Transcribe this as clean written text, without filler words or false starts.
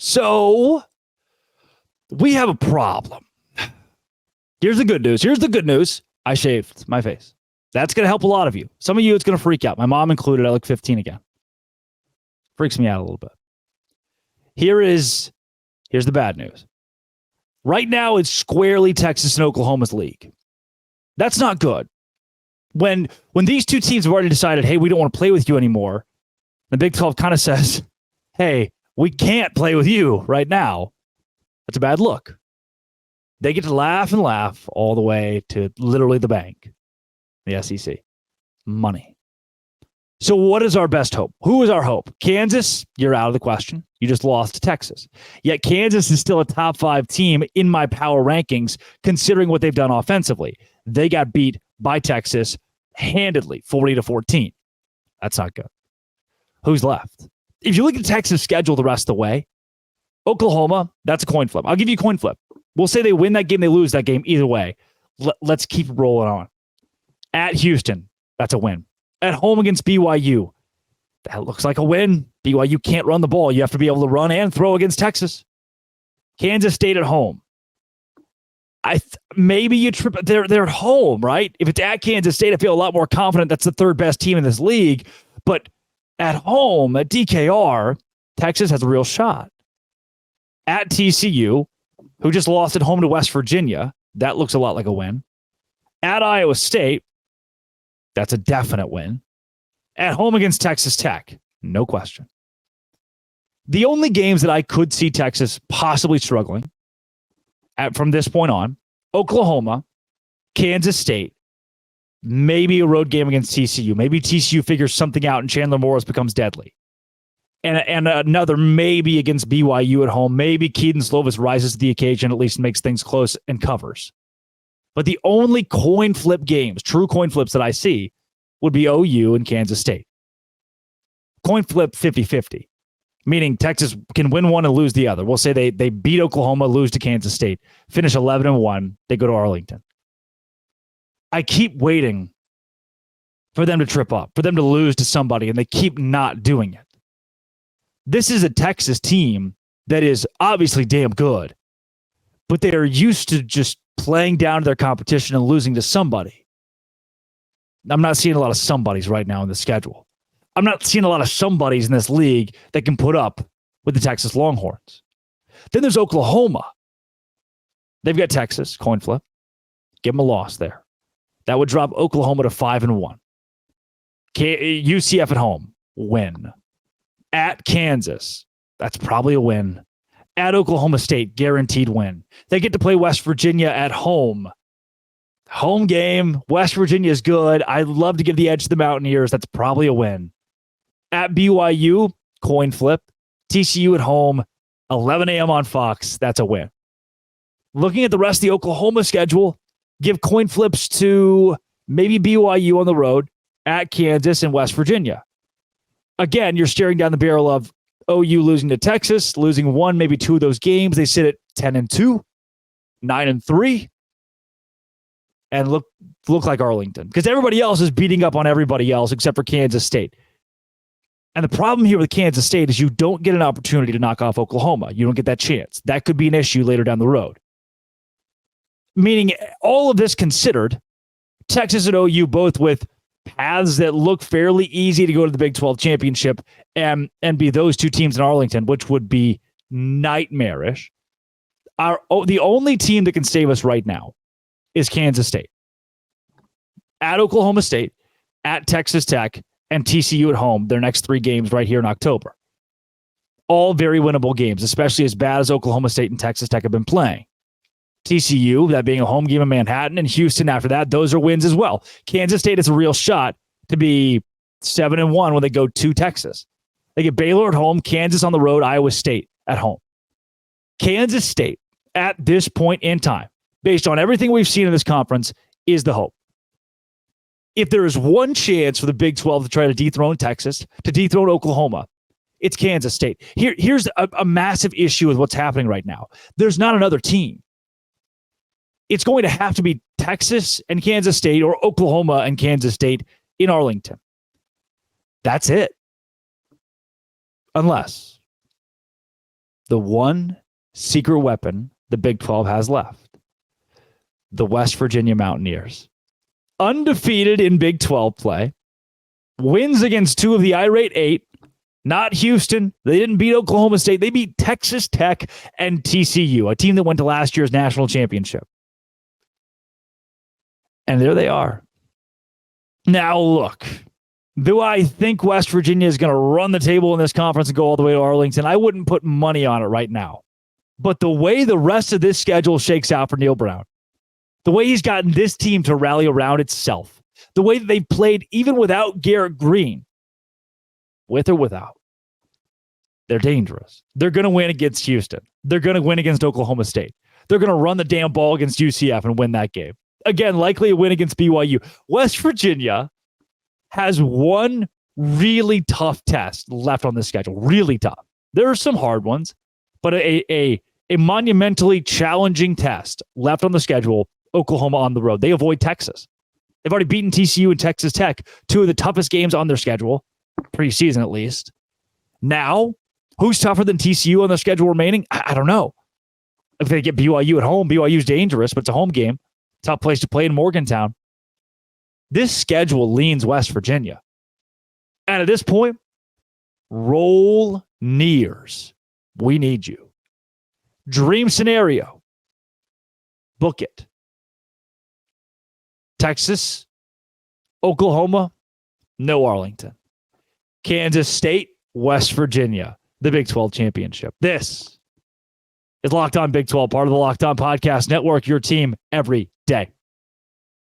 So we have a problem. Here's the good news. I shaved my face. That's going to help a lot of you. Some of you, it's going to freak out. My mom included. I look 15 again. Freaks me out a little bit. Here's the bad news. Right now, it's squarely Texas and Oklahoma's league. That's not good. When these two teams have already decided, hey, we don't want to play with you anymore, the Big 12 kind of says, hey, we can't play with you right now. That's a bad look. They get to laugh and laugh all the way to literally the bank, the SEC. Money. So what is our best hope? Who is our hope? Kansas, you're out of the question. You just lost to Texas. Yet Kansas is still a top 5 team in my power rankings, considering what they've done offensively. They got beat by Texas handedly, 40-14. That's not good. Who's left? If you look at Texas' schedule the rest of the way, Oklahoma, that's a coin flip. I'll give you a coin flip. We'll say they win that game, they lose that game. Either way, let's keep rolling on. At Houston, that's a win. At home against BYU, that looks like a win. BYU can't run the ball. You have to be able to run and throw against Texas. Kansas State at home. Maybe you trip. They're at home, right? If it's at Kansas State, I feel a lot more confident that's the third best team in this league. But at home, at DKR, Texas has a real shot. At TCU, who just lost at home to West Virginia, that looks a lot like a win. At Iowa State, that's a definite win. At home against Texas Tech, no question. The only games that I could see Texas possibly struggling from this point on, Oklahoma, Kansas State, maybe a road game against TCU. Maybe TCU figures something out and Chandler Morris becomes deadly. And another maybe against BYU at home. Maybe Keaton Slovis rises to the occasion, at least makes things close and covers. But the only coin flip games, true coin flips that I see, would be OU and Kansas State. Coin flip 50-50, meaning Texas can win one and lose the other. We'll say they beat Oklahoma, lose to Kansas State, finish 11-1, they go to Arlington. I keep waiting for them to trip up, for them to lose to somebody, and they keep not doing it. This is a Texas team that is obviously damn good, but they are used to just playing down to their competition and losing to somebody. I'm not seeing a lot of somebodies right now in the schedule. I'm not seeing a lot of somebodies in this league that can put up with the Texas Longhorns. Then there's Oklahoma. They've got Texas, coin flip. Give them a loss there. That would drop Oklahoma to 5-1. UCF at home, win. At Kansas, that's probably a win. At Oklahoma State, guaranteed win. They get to play West Virginia at home. Home game. West Virginia is good. I'd love to give the edge to the Mountaineers. That's probably a win. At BYU, coin flip. TCU at home, 11 a.m. on Fox. That's a win. Looking at the rest of the Oklahoma schedule, give coin flips to maybe BYU on the road, at Kansas and West Virginia. Again, you're staring down the barrel of OU losing to Texas, losing one, maybe two of those games. They sit at 10-2, 9-3, and look like Arlington. Because everybody else is beating up on everybody else except for Kansas State. And the problem here with Kansas State is you don't get an opportunity to knock off Oklahoma. You don't get that chance. That could be an issue later down the road. Meaning, all of this considered, Texas and OU both with paths that look fairly easy to go to the Big 12 championship and be those two teams in Arlington, which would be nightmarish. The only team that can save us right now is Kansas State. At Oklahoma State, at Texas Tech, and TCU at home, their next 3 games right here in October. All very winnable games, especially as bad as Oklahoma State and Texas Tech have been playing. TCU, that being a home game in Manhattan, and Houston after that, those are wins as well. Kansas State is a real shot to be 7-1 when they go to Texas. They get Baylor at home, Kansas on the road, Iowa State at home. Kansas State, at this point in time, based on everything we've seen in this conference, is the hope. If there is one chance for the Big 12 to try to dethrone Texas, to dethrone Oklahoma, it's Kansas State. Here's a massive issue with what's happening right now. There's not another team. It's going to have to be Texas and Kansas State or Oklahoma and Kansas State in Arlington. That's it. Unless the one secret weapon the Big 12 has left. The West Virginia Mountaineers. Undefeated in Big 12 play. Wins against two of the irate 8. Not Houston. They didn't beat Oklahoma State. They beat Texas Tech and TCU, a team that went to last year's national championship. And there they are. Now, look, do I think West Virginia is going to run the table in this conference and go all the way to Arlington? I wouldn't put money on it right now. But the way the rest of this schedule shakes out for Neil Brown, the way he's gotten this team to rally around itself, the way that they've played even without Garrett Green, with or without, they're dangerous. They're going to win against Houston. They're going to win against Oklahoma State. They're going to run the damn ball against UCF and win that game. Again, likely a win against BYU. West Virginia has one really tough test left on the schedule. Really tough. There are some hard ones, but a monumentally challenging test left on the schedule. Oklahoma on the road. They avoid Texas. They've already beaten TCU and Texas Tech, two of the toughest games on their schedule, preseason at least. Now, who's tougher than TCU on their schedule remaining? I don't know. If they get BYU at home, BYU's dangerous, but it's a home game. Tough place to play in Morgantown. This schedule leans West Virginia. And at this point, roll Nears. We need you. Dream scenario. Book it. Texas, Oklahoma, no Arlington. Kansas State, West Virginia, the Big 12 championship. This is Locked On Big 12, part of the Locked On Podcast Network, your team every day.